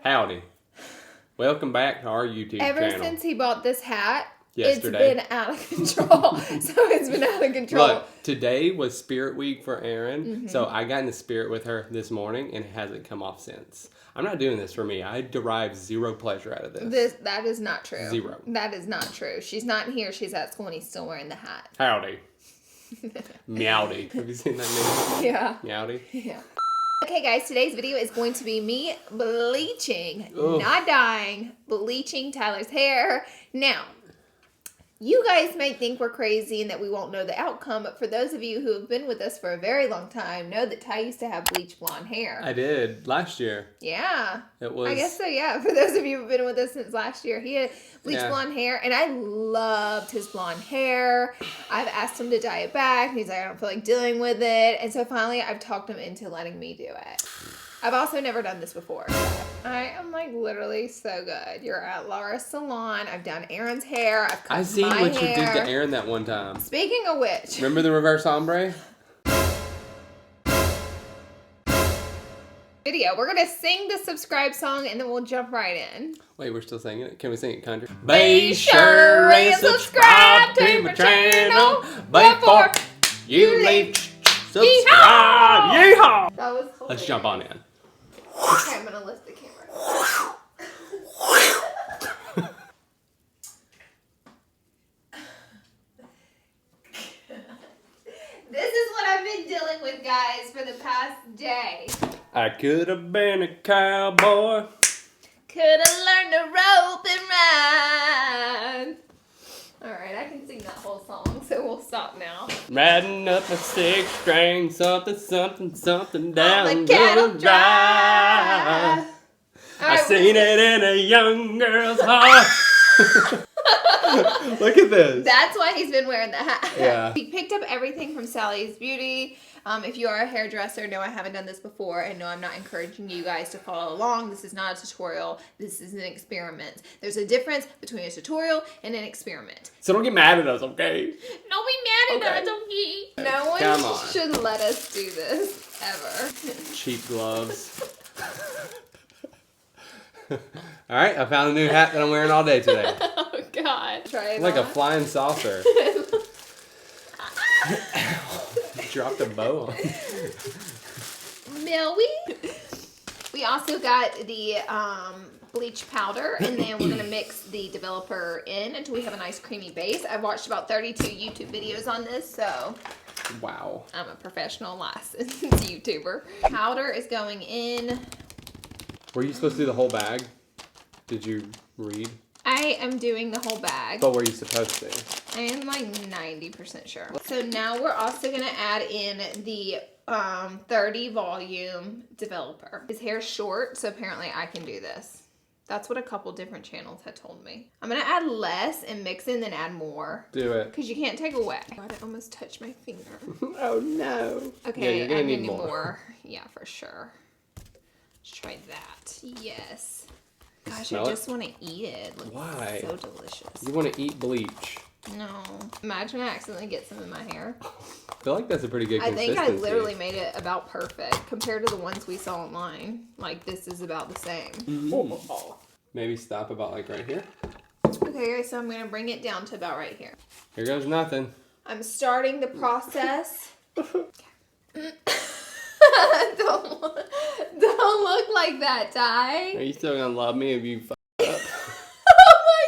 Howdy. Welcome back to our YouTube channel. Ever since he bought this hat, yesterday, it's been out of control. So it's been out of control. Look, today was Spirit Week for Erin, so I got in the spirit with her this morning, and it hasn't come off since. I'm not doing this for me. I derive zero pleasure out of this. That is not true. Zero. That is not true. She's not here. She's at school, and he's still wearing the hat. Howdy. Meowdy. Have you seen that name? Yeah. Meowdy? Yeah. Okay, guys, today's video is going to be me bleaching, not dyeing, bleaching Tyler's hair. Now, you guys might think we're crazy and that we won't know the outcome, but for those of you who have been with us for a very long time, know that Ty used to have bleach blonde hair. I did, last year. Yeah. It was... I guess so, yeah. For those of you who've been with us since last year, he had bleach blonde hair, and I loved his blonde hair. I've asked him to dye it back, and he's like, I don't feel like dealing with it. And so finally, I've talked him into letting me do it. I've also never done this before. I am like literally so good. You're at Laura's salon. I've done Erin's hair. I've cut I seen my what hair. you did to Erin that one time. Speaking of which. Remember the reverse ombre? Video. We're going to sing the subscribe song and then we'll jump right in. Wait, we're still singing it? Can we sing it country? Be sure and subscribe to my channel before you leave. Subscribe! Yeehaw! That was hilarious. Let's jump on in. Okay, I'm gonna lift the camera. This is what I've been dealing with, guys, for the past day. I could have been a cowboy. Could have learned to rope and ride. Alright, I can sing that whole song, so we'll stop now. Riding up a six-string, something, something, something down the cattle drive. I seen it in a young girl's heart. Look at this. That's why he's been wearing the hat. Yeah. He picked up everything from Sally's Beauty. If you are a hairdresser, no, I haven't done this before, and no, I'm not encouraging you guys to follow along. This is not a tutorial. This is an experiment. There's a difference between a tutorial and an experiment. So don't get mad at us, okay? Don't be mad at us, okay? No one should let us do this, ever. Cheap gloves. Alright, I found a new hat that I'm wearing all day today. Oh, God. Try it Like on. a flying saucer. Dropped a bow on. Millie. We also got the bleach powder, and then we're going to mix the developer in until we have a nice creamy base. I've watched about 32 YouTube videos on this, so wow. I'm a professional licensed YouTuber. Powder is going in. Were you supposed to do the whole bag? Did you read? I am doing the whole bag. But were you supposed to? I am like 90% sure. So now we're also going to add in the 30 volume developer. His hair's short, so apparently I can do this. That's what a couple different channels had told me. I'm going to add less and mix in, then add more. Do it. Because you can't take away. God, I almost touched my finger. Oh no. Okay, yeah, you're gonna need need more. Yeah, for sure. Let's try that. Yes. Gosh, I just want to eat it. Like, why? So delicious. You want to eat bleach. No. Imagine I accidentally get some in my hair. I feel like that's a pretty good I consistency. think I literally made it about perfect compared to the ones we saw online. Like, this is about the same. Mm-hmm. Maybe stop about like right here. Okay, guys, so I'm going to bring it down to about right here. Here goes nothing. I'm starting the process. Don't look like that, Ty. Are you still gonna love me if you f up? Oh my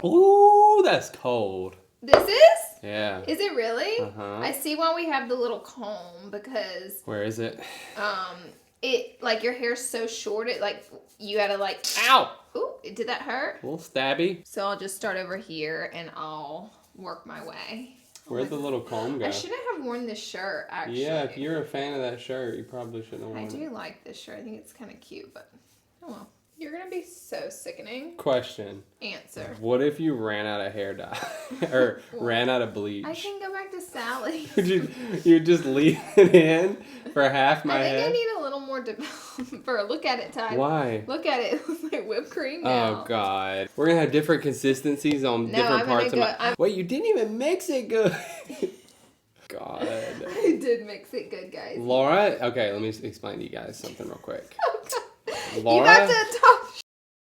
god. Ooh, that's cold. This is? Yeah. Is it really? Uh-huh. I see why we have the little comb because Where is it? it like your hair's so short it like you gotta like ow. Ooh, did that hurt? A little stabby. So I'll just start over here and I'll work my way. Where'd the little comb go? I shouldn't have worn this shirt, actually. Yeah, if you're a fan of that shirt, you probably shouldn't have worn it. I do like this shirt. I think it's kind of cute, but oh well. You're going to be so sickening. Question. Answer. What if you ran out of hair dye? Or ran out of bleach? I can go back to Sally. you just leave it in for half my head? I think I need a little more developer. Look at it, Ty. Why? Look at it. It looks like whipped cream now. Oh, God. We're going to have different consistencies on different parts of my... Wait, you didn't even mix it good. God. I did mix it good, guys. Laura, okay, let me explain to you guys something real quick. Oh, God. Laura, you got to talk.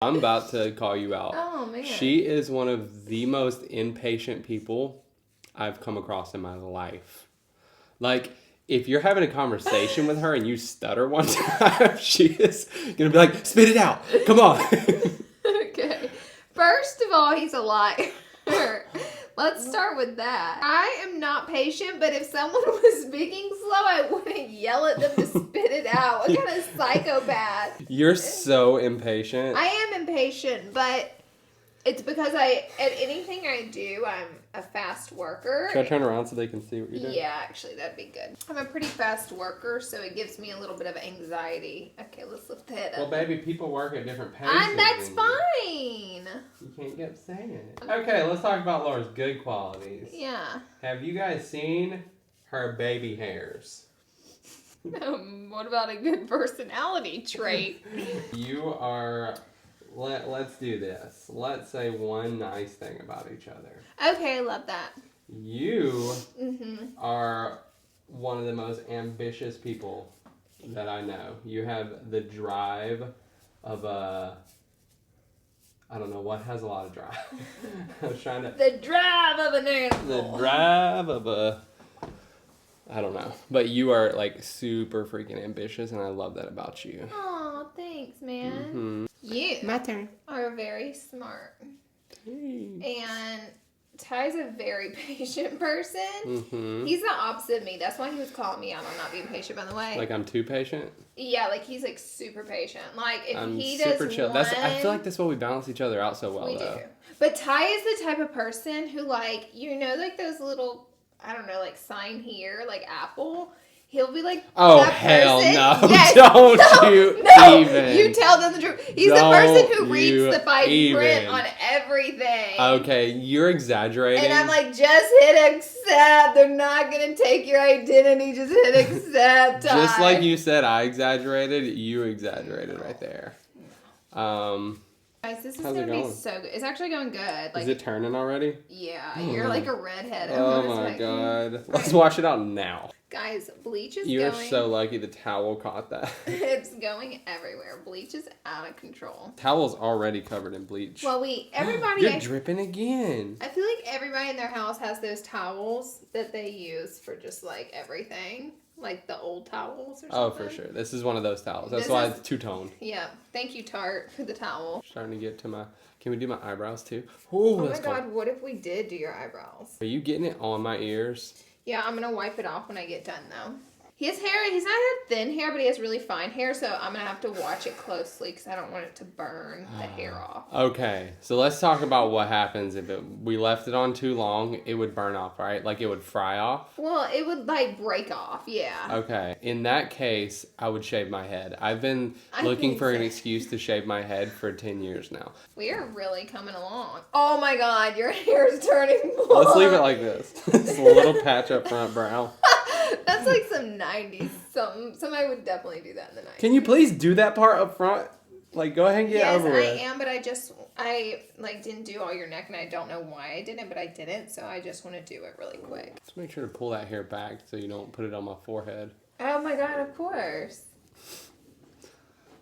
I'm about to call you out. Oh, man. She is one of the most impatient people I've come across in my life. Like, if you're having a conversation with her and you stutter one time, she is going to be like, spit it out. Come on. Okay. First of all, he's a liar. Let's start with that. I am not patient, but if someone was speaking slow, I wouldn't yell at them to spit it out. What kind of psychopath? You're so impatient. I am impatient, but it's because at anything I do, I'm a fast worker. Should I turn around so they can see what you're doing? Yeah, actually, that'd be good. I'm a pretty fast worker, so it gives me a little bit of anxiety. Okay, let's lift the head up. Well, baby, people work at different paces. And that's than fine. You can't get saying it. Okay, let's talk about Laura's good qualities. Yeah. Have you guys seen her baby hairs? What about a good personality trait? You are... Let's do this. Let's say one nice thing about each other. Okay, I love that. You are one of the most ambitious people that I know. You have the drive of a... I don't know what has a lot of drive. I was trying to... The drive of an animal. The drive of a... I don't know. But you are like super freaking ambitious and I love that about you. Aw, thanks, man. Mm-hmm. You My turn. are very smart. Thanks. And Ty's a very patient person. Mm-hmm. He's the opposite of me. That's why he was calling me out on not being patient, by the way. Like I'm too patient? Yeah, like he's like super patient. Like if I'm he super does chill. one, I feel like that's why we balance each other out so well, we though. do. But Ty is the type of person who, like, you know, like those little, I don't know, like sign here, like Apple. He'll be like, Oh, that hell person. no. Yes, Don't you even. You tell them the truth. He's the Don't person who reads you the fine print even. on everything. Okay, you're exaggerating. And I'm like, just hit accept. They're not going to take your identity. Just hit accept. Just Ty. like you said, I exaggerated. You exaggerated right there. Guys, this is How's it going to be going? so good. It's actually going good. Like, Is it turning already? yeah, you're like a redhead. Oh my god. Let's wash it out now. Guys, bleach is You're going. so lucky the towel caught that. It's going everywhere. Bleach is out of control. Towel's already covered in bleach. Well, everybody. You're dripping again. I feel like everybody in their house has those towels that they use for just like everything. Like the old towels or something. Oh, for sure. This is one of those towels. That's This why is- it's two-tone. Yeah. Thank you, Tarte, for the towel. Starting to get to my... Can we do my eyebrows too? Oh my That's god, cool. what if we did do your eyebrows? Are you getting it on my ears? Yeah, I'm gonna wipe it off when I get done though. His hair, he's not had thin hair, but he has really fine hair, so I'm gonna have to watch it closely because I don't want it to burn the hair off. Okay, so let's talk about what happens if we left it on too long. It would burn off, right? Like it would fry off? Well, it would like break off, yeah. Okay, in that case, I would shave my head. I've been looking think for so. an excuse to shave my head for 10 years now. We are really coming along. Oh my god, your hair is turning blonde. Let's leave it like this. It's a little patch up front brow. That's like some 90s something. Somebody would definitely do that in the 90s. Can you please do that part up front? Like, go ahead and get Yes, over I it. am, but I like didn't do all your neck, and I don't know why I didn't, but I didn't, so I just want to do it really quick. Just make sure to pull that hair back so you don't put it on my forehead. Oh my god, of course.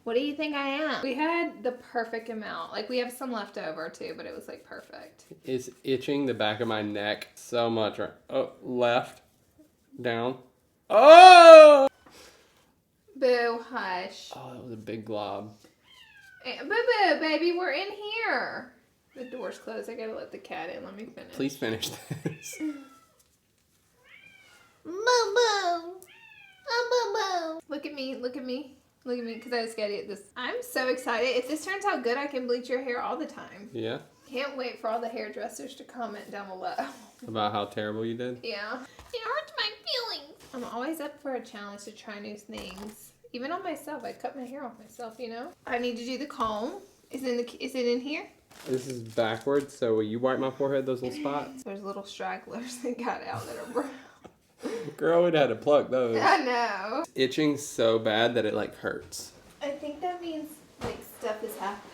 What do you think I am? We had the perfect amount. Like, we have some left over, too, but it was, like, perfect. It's itching the back of my neck so much. Right? Oh, left. Down. Oh! Boo, hush. Oh, that was a big glob. Boo-boo, baby, we're in here. The door's closed. I gotta let the cat in. Let me finish. Please finish this. Boo-boo. Boo-boo. Look at me, look at me. Look at me, because I just gotta get this. I'm so excited. If this turns out good, I can bleach your hair all the time. Yeah? Can't wait for all the hairdressers to comment down below. About how terrible you did? Yeah. It hurts my feelings. I'm always up for a challenge to try new things. Even on myself. I cut my hair off myself, you know? I need to do the comb. Is it in here? This is backwards, so will you wipe my forehead, those little spots? There's little stragglers that got out that are brown. Girl, we'd had to pluck those. I know. It's itching so bad that it, like, hurts. I think that means, like, stuff is happening.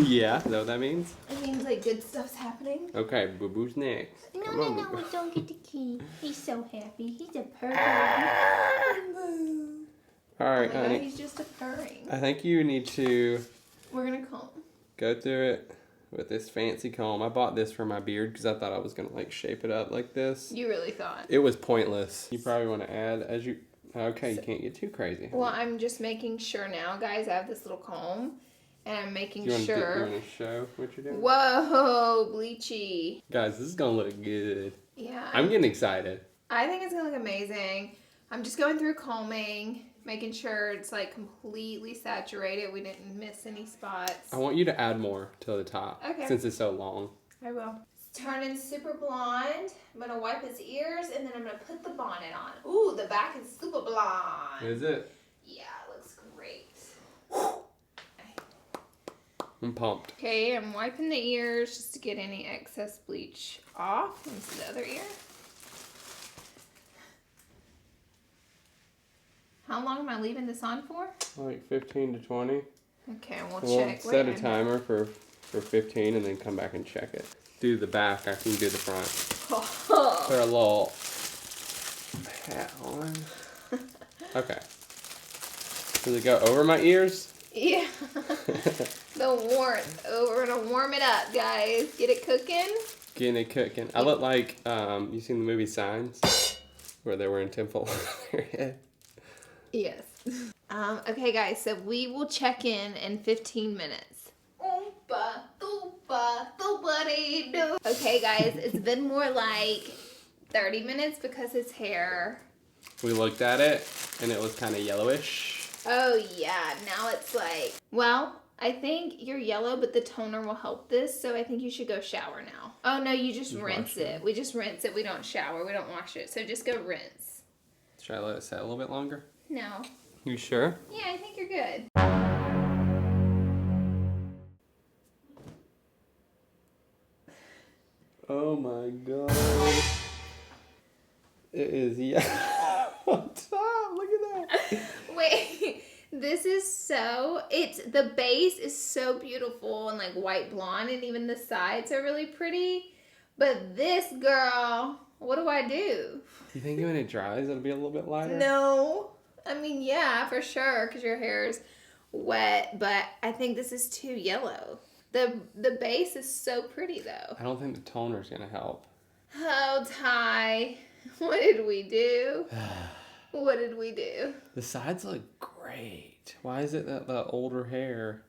Yeah, is that what that means? It means, like, good stuff's happening. Okay, Boo-Boo's next. No, Come no, on, no, Boo-Boo. we don't get the key. He's so happy. He's a perfect. All right, oh my honey. God, he's just purring. I think you need to We're gonna comb. go through it with this fancy comb. I bought this for my beard because I thought I was gonna like shape it up like this. You really thought. It was pointless. You probably want to add as you. Okay, you can't get too crazy. Well, I'm just making sure now, guys. I have this little comb, and I'm making You sure. want to show what you're doing? Whoa, bleachy. Guys, this is gonna look good. Yeah. I'm getting excited. I think it's gonna look amazing. I'm just going through combing, making sure it's like completely saturated. We didn't miss any spots. I want you to add more to the top. Okay. Since it's so long. I will. It's turning super blonde. I'm gonna wipe his ears and then I'm gonna put the bonnet on. Ooh, the back is super blonde. Is it? Yeah, it looks great. I'm pumped. Okay, I'm wiping the ears just to get any excess bleach off. Into the other ear. How long am I leaving this on for? Like 15 to 20. Okay, we'll We'll check. set a timer for 15 and then come back and check it. Do the back after you do the front. Oh. Put a little hat on. Okay. Does it go over my ears? Yeah. The warmth. Oh, we're gonna warm it up, guys. Get it cooking. Getting it cooking. I look like, you seen the movie Signs? Where they were in tinfoil on their head. Yes. Okay, guys, so we will check in 15 minutes. Oompa, doopa, doobity-doo. Okay, guys, it's been more like 30 minutes because his hair. We looked at it, and it was kind of yellowish. Oh, yeah. Now it's like, well, I think you're yellow, but the toner will help this, so I think you should go shower now. Oh, no, you just rinse it. We just rinse it. We don't shower. We don't wash it. So just go rinse. Should I let it set a little bit longer? No. You sure? Yeah, I think you're good. Oh my god. It is on top. Look at that. Wait, this is so, the base is so beautiful and like white blonde and even the sides are really pretty. But this girl, what do I do? You think when it dries it'll be a little bit lighter? No. I mean, yeah, for sure, because your hair is wet, but I think this is too yellow. The base is so pretty, though. I don't think the toner's gonna help. Oh, Ty, what did we do? What did we do? The sides look great. Why is it that the older hair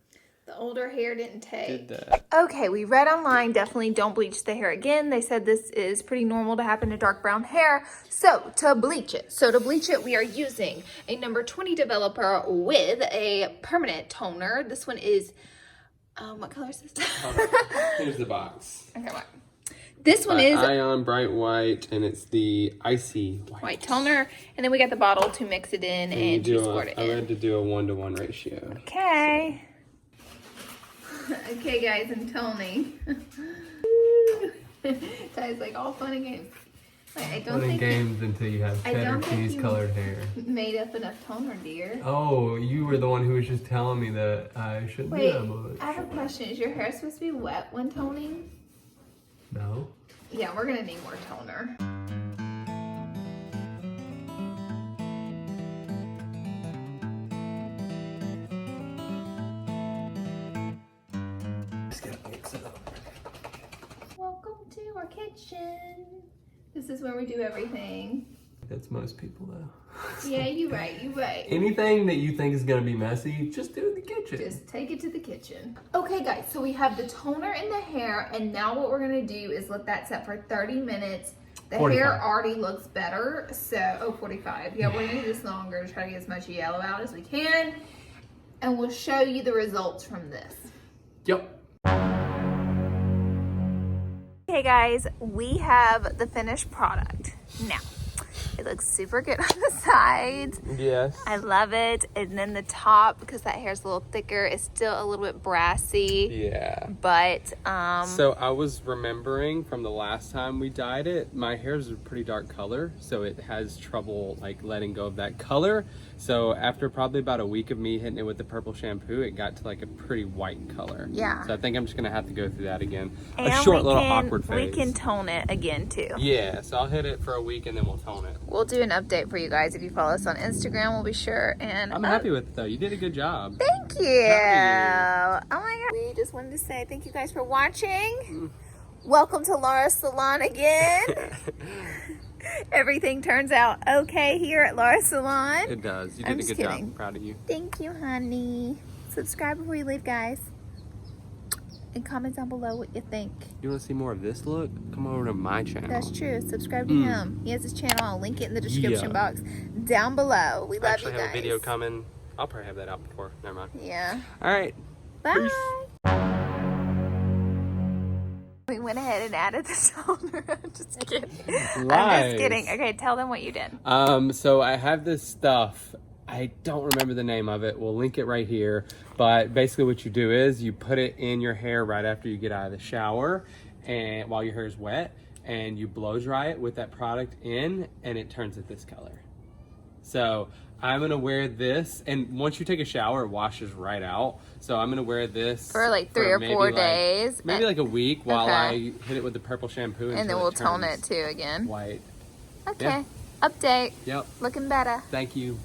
The older hair didn't take. did that? Okay, we read online, definitely don't bleach the hair again. They said this is pretty normal to happen to dark brown hair. So to bleach it, we are using a number 20 developer with a permanent toner. This one is, what color is this? Here's the box. Okay, what? This one is Ion Bright White, and it's the Icy white toner. And then we got the bottle to mix it in and to squirt it I in. had to do a 1-to-1 ratio. Okay. Okay, guys, I'm toning. Ty's like all fun and games. Like, I don't think games until you have cheddar cheese colored hair. made up enough toner, dear. Oh, you were the one who was just telling me that I shouldn't Wait, do that much. I have a question. Is your hair supposed to be wet when toning? No. Yeah, we're gonna need more toner. Welcome to our kitchen. This is where we do everything. That's most people though. Yeah, you're right, you're right. Anything that you think is gonna be messy, just do it in the kitchen. Just take it to the kitchen. Okay guys, so we have the toner in the hair, and now what we're gonna do is let that set for 30 minutes. The 45. hair already looks better, so, 45. Yeah, we're gonna do this longer to try to get as much yellow out as we can. And we'll show you the results from this. Yep. Okay guys, we have the finished product. Now, it looks super good on the sides. Yes. I love it. And then the top, because that hair's a little thicker, is still a little bit brassy. Yeah. But, So I was remembering from the last time we dyed it, my hair is a pretty dark color, so it has trouble like letting go of that color. So after probably about a week of me hitting it with the purple shampoo, it got to like a pretty white color. Yeah. So I think I'm just gonna have to go through that again. and a short little awkward phase. we can tone it again too. Yeah, so I'll hit it for a week and then we'll tone it. We'll do an update for you guys. If you follow us on Instagram, we'll be sure. And I'm happy with it though. You did a good job. Thank you. Oh my God. We just wanted to say thank you guys for watching. Welcome to Laura's Salon again. Everything turns out okay here at Laura's Salon. It does. You did a good job. I'm proud of you. Thank you, honey. Subscribe before you leave, guys. And comment down below what you think. You want to see more of this look? Come over to my channel. That's true. Subscribe to him. He has his channel. I'll link it in the description box down below. We love you guys. I have a video coming. I'll probably have that out before. Never mind. Yeah. All right. Bye. Peace. We went ahead and added this on. Just kidding. Lies. I'm just kidding. Okay, tell them what you did. So I have this stuff. I don't remember the name of it. We'll link it right here. But basically what you do is you put it in your hair right after you get out of the shower and while your hair is wet, and you blow dry it with that product in, and it turns it this color. So I'm gonna wear this, and once you take a shower, it washes right out. So I'm gonna wear this for like 3 or 4 days. Maybe like a week while I hit it with the purple shampoo. And then we'll tone it too again. White. Okay. Yeah. Update. Yep. Looking better. Thank you.